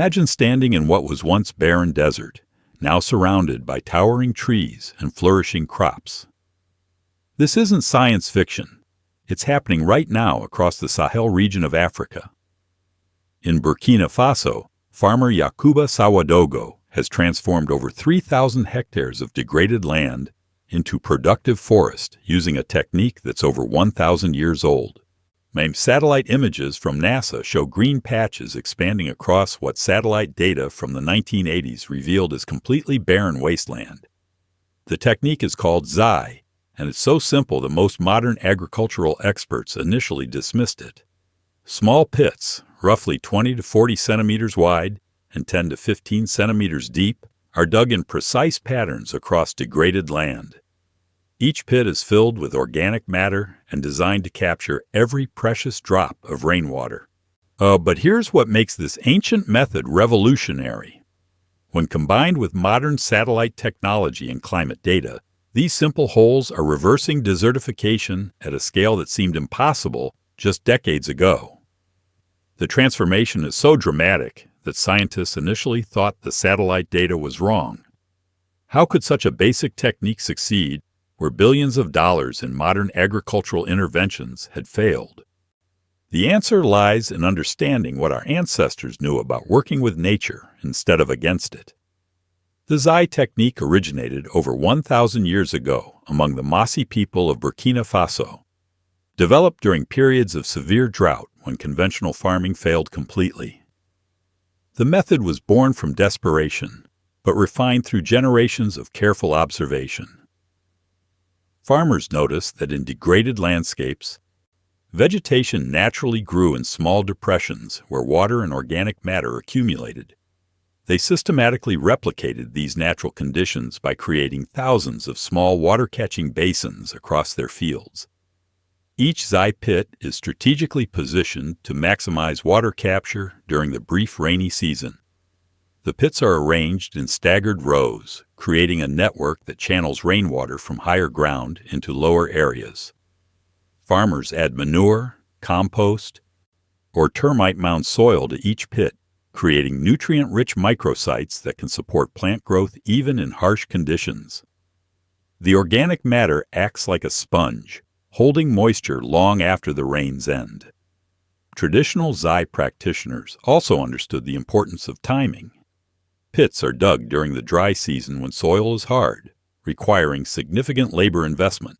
Imagine standing in what was once barren desert, now surrounded by towering trees and flourishing crops. This isn't science fiction. It's happening right now across the Sahel region of Africa. In Burkina Faso, farmer Yakuba Sawadogo has transformed over 3,000 hectares of degraded land into productive forest using a technique that's over 1,000 years old. Satellite images from NASA show green patches expanding across what satellite data from the 1980s revealed as completely barren wasteland. The technique is called ZAI, and it's so simple that most modern agricultural experts initially dismissed it. Small pits, roughly 20 to 40 centimeters wide and 10 to 15 centimeters deep, are dug in precise patterns across degraded land. Each pit is filled with organic matter and designed to capture every precious drop of rainwater. But here's what makes this ancient method revolutionary. When combined with modern satellite technology and climate data, these simple holes are reversing desertification at a scale that seemed impossible just decades ago. The transformation is so dramatic that scientists initially thought the satellite data was wrong. How could such a basic technique succeed where billions of dollars in modern agricultural interventions had failed? The answer lies in understanding what our ancestors knew about working with nature instead of against it. The ZAI technique originated over 1,000 years ago among the Mossi people of Burkina Faso. Developed during periods of severe drought when conventional farming failed completely. The method was born from desperation, but refined through generations of careful observation. Farmers noticed that in degraded landscapes, vegetation naturally grew in small depressions where water and organic matter accumulated. They systematically replicated these natural conditions by creating thousands of small water-catching basins across their fields. Each ZAI pit is strategically positioned to maximize water capture during the brief rainy season. The pits are arranged in staggered rows, creating a network that channels rainwater from higher ground into lower areas. Farmers add manure, compost, or termite mound soil to each pit, creating nutrient-rich microsites that can support plant growth even in harsh conditions. The organic matter acts like a sponge, holding moisture long after the rains end. Traditional ZAI practitioners also understood the importance of timing. Pits are dug during the dry season when soil is hard, requiring significant labor investment.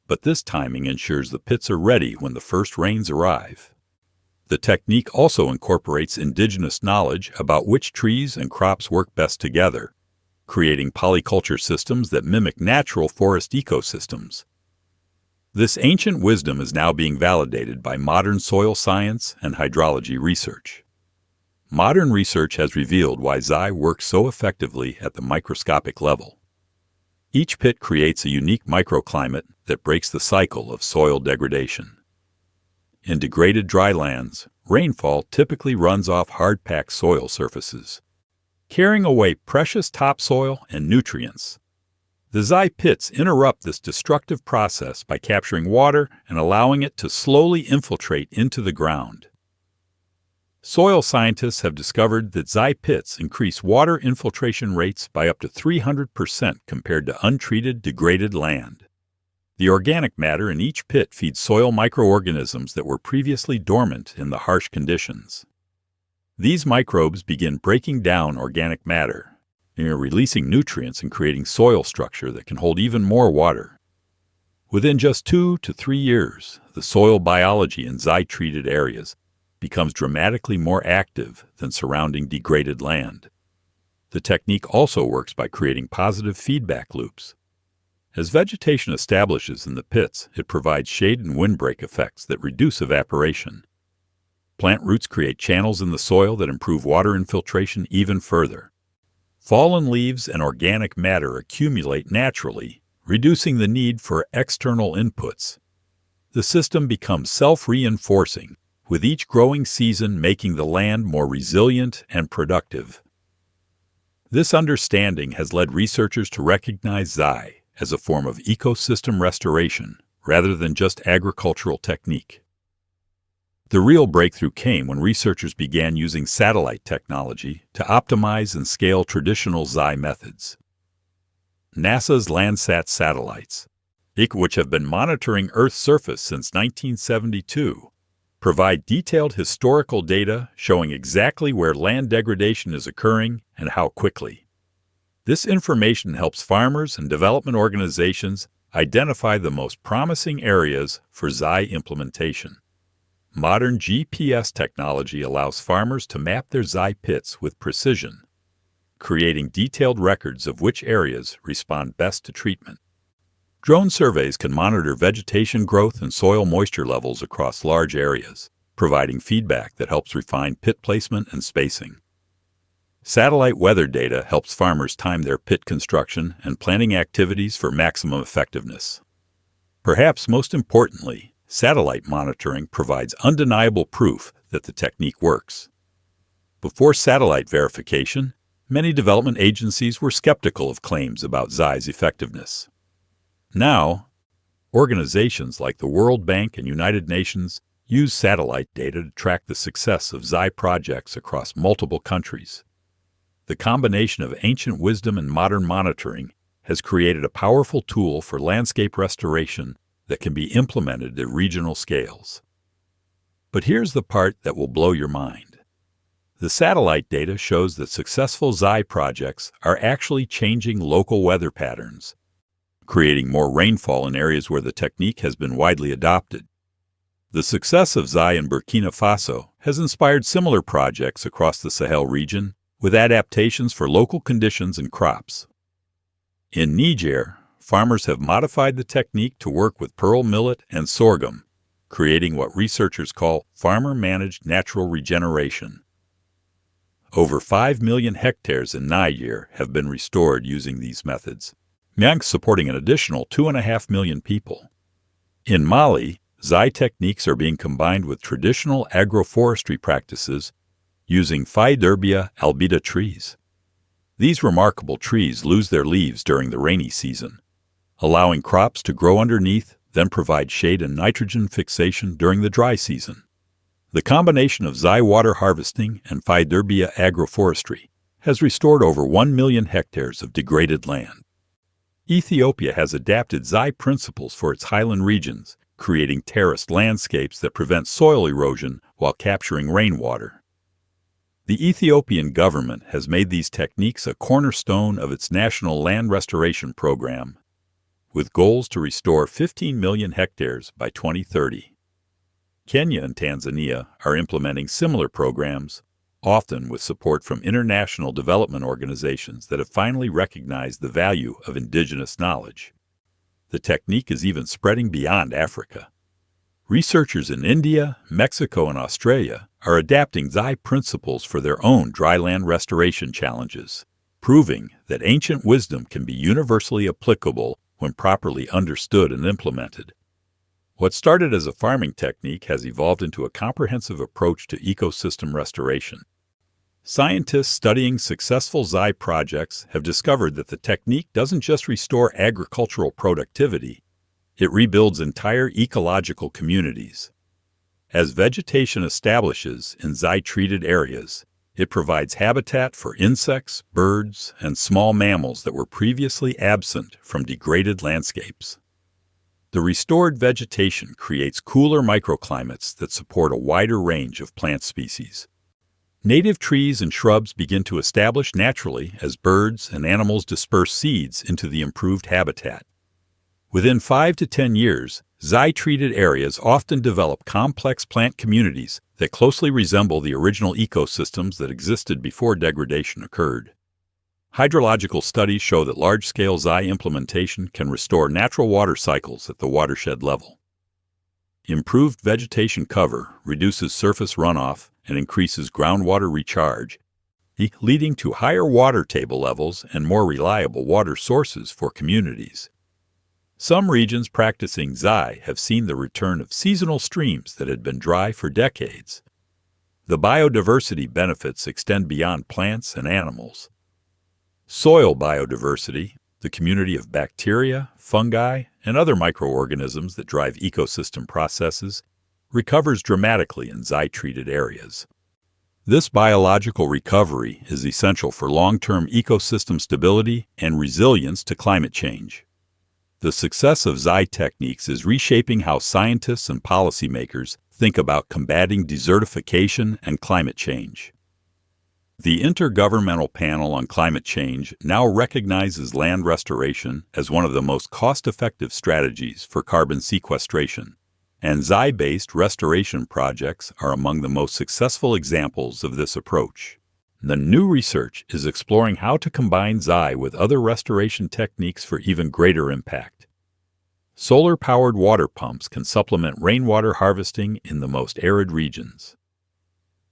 But this timing ensures the pits are ready when the first rains arrive. The technique also incorporates indigenous knowledge about which trees and crops work best together, creating polyculture systems that mimic natural forest ecosystems. This ancient wisdom is now being validated by modern soil science and hydrology research. Modern research has revealed why ZAI works so effectively at the microscopic level. Each pit creates a unique microclimate that breaks the cycle of soil degradation. In degraded dry lands, rainfall typically runs off hard-packed soil surfaces, carrying away precious topsoil and nutrients. The ZAI pits interrupt this destructive process by capturing water and allowing it to slowly infiltrate into the ground. Soil scientists have discovered that ZAI pits increase water infiltration rates by up to 300% compared to untreated, degraded land. The organic matter in each pit feeds soil microorganisms that were previously dormant in the harsh conditions. These microbes begin breaking down organic matter, releasing nutrients and creating soil structure that can hold even more water. Within just 2 to 3 years, the soil biology in ZAI-treated areas becomes dramatically more active than surrounding degraded land. The technique also works by creating positive feedback loops. As vegetation establishes in the pits, it provides shade and windbreak effects that reduce evaporation. Plant roots create channels in the soil that improve water infiltration even further. Fallen leaves and organic matter accumulate naturally, reducing the need for external inputs. The system becomes self-reinforcing, with each growing season making the land more resilient and productive. This understanding has led researchers to recognize ZAI as a form of ecosystem restoration rather than just agricultural technique. The real breakthrough came when researchers began using satellite technology to optimize and scale traditional Xi methods. NASA's Landsat satellites, which have been monitoring Earth's surface since 1972, provide detailed historical data showing exactly where land degradation is occurring and how quickly. This information helps farmers and development organizations identify the most promising areas for Xi implementation. Modern GPS technology allows farmers to map their Xi pits with precision, creating detailed records of which areas respond best to treatment. Drone surveys can monitor vegetation growth and soil moisture levels across large areas, providing feedback that helps refine pit placement and spacing. Satellite weather data helps farmers time their pit construction and planning activities for maximum effectiveness. Perhaps most importantly, satellite monitoring provides undeniable proof that the technique works. Before satellite verification, many development agencies were skeptical of claims about Xi's effectiveness. Now, organizations like the World Bank and United Nations use satellite data to track the success of Xi projects across multiple countries. The combination of ancient wisdom and modern monitoring has created a powerful tool for landscape restoration that can be implemented at regional scales. But here's the part that will blow your mind. The satellite data shows that successful Xi projects are actually changing local weather patterns, creating more rainfall in areas where the technique has been widely adopted. The success of Xi in Burkina Faso has inspired similar projects across the Sahel region with adaptations for local conditions and crops. In Niger, farmers have modified the technique to work with pearl millet and sorghum, creating what researchers call farmer-managed natural regeneration. Over 5 million hectares in Niger have been restored using these methods, supporting an additional 2.5 million people. In Mali, Xi techniques are being combined with traditional agroforestry practices using Faidherbia albida trees. These remarkable trees lose their leaves during the rainy season, allowing crops to grow underneath, then provide shade and nitrogen fixation during the dry season. The combination of Xi water harvesting and Faidherbia agroforestry has restored over 1 million hectares of degraded land. Ethiopia has adapted Xi principles for its highland regions, creating terraced landscapes that prevent soil erosion while capturing rainwater. The Ethiopian government has made these techniques a cornerstone of its national land restoration program, with goals to restore 15 million hectares by 2030. Kenya and Tanzania are implementing similar programs, often with support from international development organizations that have finally recognized the value of indigenous knowledge. The technique is even spreading beyond Africa. Researchers in India, Mexico, and Australia are adapting Xi principles for their own dryland restoration challenges, proving that ancient wisdom can be universally applicable when properly understood and implemented. What started as a farming technique has evolved into a comprehensive approach to ecosystem restoration. Scientists studying successful Xi projects have discovered that the technique doesn't just restore agricultural productivity, it rebuilds entire ecological communities. As vegetation establishes in Xi-treated areas, it provides habitat for insects, birds, and small mammals that were previously absent from degraded landscapes. The restored vegetation creates cooler microclimates that support a wider range of plant species. Native trees and shrubs begin to establish naturally as birds and animals disperse seeds into the improved habitat. Within 5 to 10 years, Xi-treated areas often develop complex plant communities that closely resemble the original ecosystems that existed before degradation occurred. Hydrological studies show that large-scale Xi implementation can restore natural water cycles at the watershed level. Improved vegetation cover reduces surface runoff and increases groundwater recharge, leading to higher water table levels and more reliable water sources for communities. Some regions practicing Xi have seen the return of seasonal streams that had been dry for decades. The biodiversity benefits extend beyond plants and animals. Soil biodiversity, the community of bacteria, fungi, and other microorganisms that drive ecosystem processes, recovers dramatically in Xy-treated areas. This biological recovery is essential for long-term ecosystem stability and resilience to climate change. The success of Xy techniques is reshaping how scientists and policymakers think about combating desertification and climate change. The Intergovernmental Panel on Climate Change now recognizes land restoration as one of the most cost-effective strategies for carbon sequestration, and Xy-based restoration projects are among the most successful examples of this approach. The new research is exploring how to combine Xy with other restoration techniques for even greater impact. Solar-powered water pumps can supplement rainwater harvesting in the most arid regions.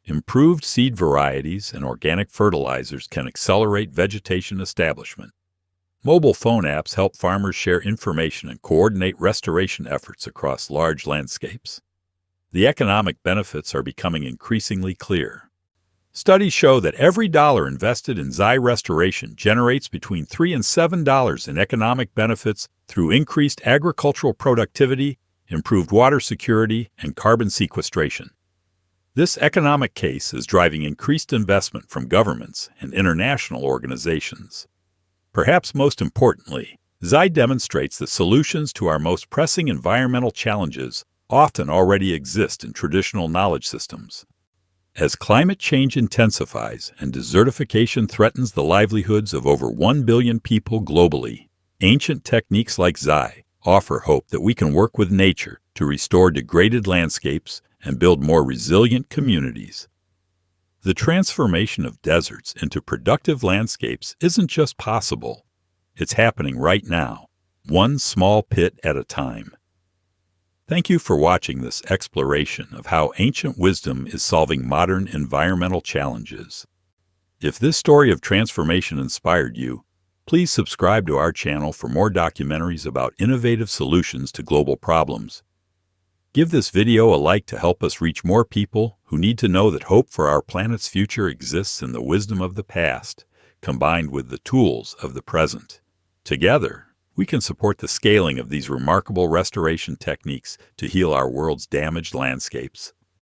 Improved seed varieties and organic fertilizers can accelerate vegetation establishment. Mobile phone apps help farmers share information and coordinate restoration efforts across large landscapes. The economic benefits are becoming increasingly clear. Studies show that every dollar invested in Xy restoration generates between $3 and $7 in economic benefits through increased agricultural productivity, improved water security, and carbon sequestration. This economic case is driving increased investment from governments and international organizations. Perhaps most importantly, Xy demonstrates that solutions to our most pressing environmental challenges often already exist in traditional knowledge systems. As climate change intensifies and desertification threatens the livelihoods of over 1 billion people globally, ancient techniques like Xy offer hope that we can work with nature to restore degraded landscapes and build more resilient communities. The transformation of deserts into productive landscapes isn't just possible. It's happening right now, one small pit at a time. Thank you for watching this exploration of how ancient wisdom is solving modern environmental challenges. If this story of transformation inspired you, please subscribe to our channel for more documentaries about innovative solutions to global problems. Give this video a like to help us reach more people who need to know that hope for our planet's future exists in the wisdom of the past, combined with the tools of the present. Together, we can support the scaling of these remarkable restoration techniques to heal our world's damaged landscapes.